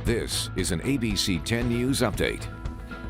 This is an ABC 10 News Update.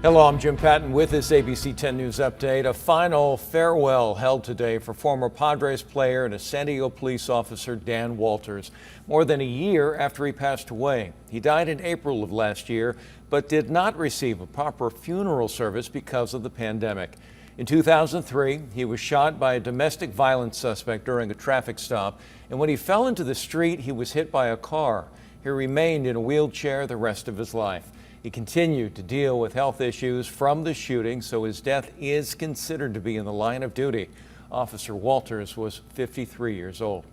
Hello, I'm Jim Patton with this ABC 10 News Update. A final farewell held today for former Padres player and a San Diego police officer Dan Walters, more than a year after he passed away. He died in April of last year, but did not receive a proper funeral service because of the pandemic. In 2003, he was shot by a domestic violence suspect during a traffic stop, and when he fell into the street, he was hit by a car. He remained in a wheelchair the rest of his life. He continued to deal with health issues from the shooting, so his death is considered to be in the line of duty. Officer Walters was 53 years old.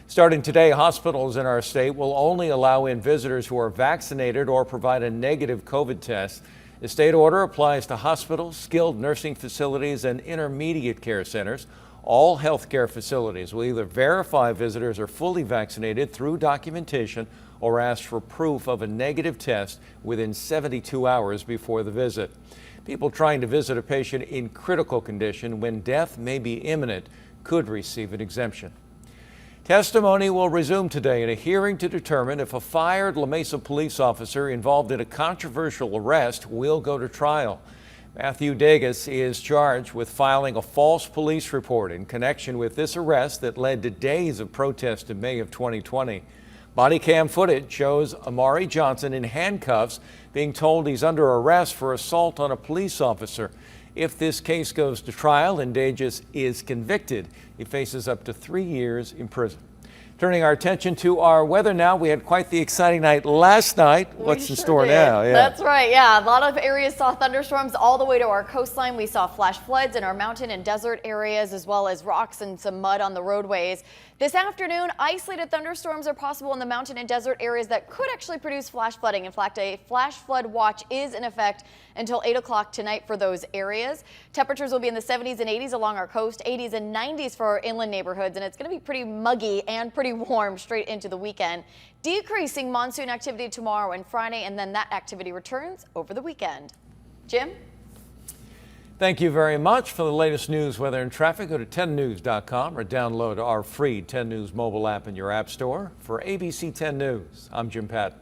Starting today, hospitals in our state will only allow in visitors who are vaccinated or provide a negative COVID test. The state order applies to hospitals, skilled nursing facilities, and intermediate care centers. All healthcare facilities will either verify visitors are fully vaccinated through documentation or ask for proof of a negative test within 72 hours before the visit. People trying to visit a patient in critical condition when death may be imminent could receive an exemption. Testimony will resume today in a hearing to determine if a fired MESA police officer involved in a controversial arrest will go to trial. Matthew Degas is charged with filing a false police report in connection with this arrest that led to days of protest in May of 2020. Body cam footage shows Amari Johnson in handcuffs being told he's under arrest for assault on a police officer. If this case goes to trial and Degas is convicted, he faces up to 3 years in prison. Turning our attention to our weather now. We had quite the exciting night last night. What's in store now? Yeah. That's right. Yeah, a lot of areas saw thunderstorms all the way to our coastline. We saw flash floods in our mountain and desert areas, as well as rocks and some mud on the roadways. This afternoon, isolated thunderstorms are possible in the mountain and desert areas that could actually produce flash flooding. In fact, a flash flood watch is in effect until 8 o'clock tonight for those areas. Temperatures will be in the 70s and 80s along our coast, 80s and 90s for our inland neighborhoods, and it's going to be pretty muggy and pretty warm straight into the weekend. Decreasing monsoon activity tomorrow and Friday, and then that activity returns over the weekend. Jim? Thank you very much. For the latest news, weather, and traffic, go to 10news.com or download our free 10 News mobile app in your app store. For ABC 10 News, I'm Jim Patton.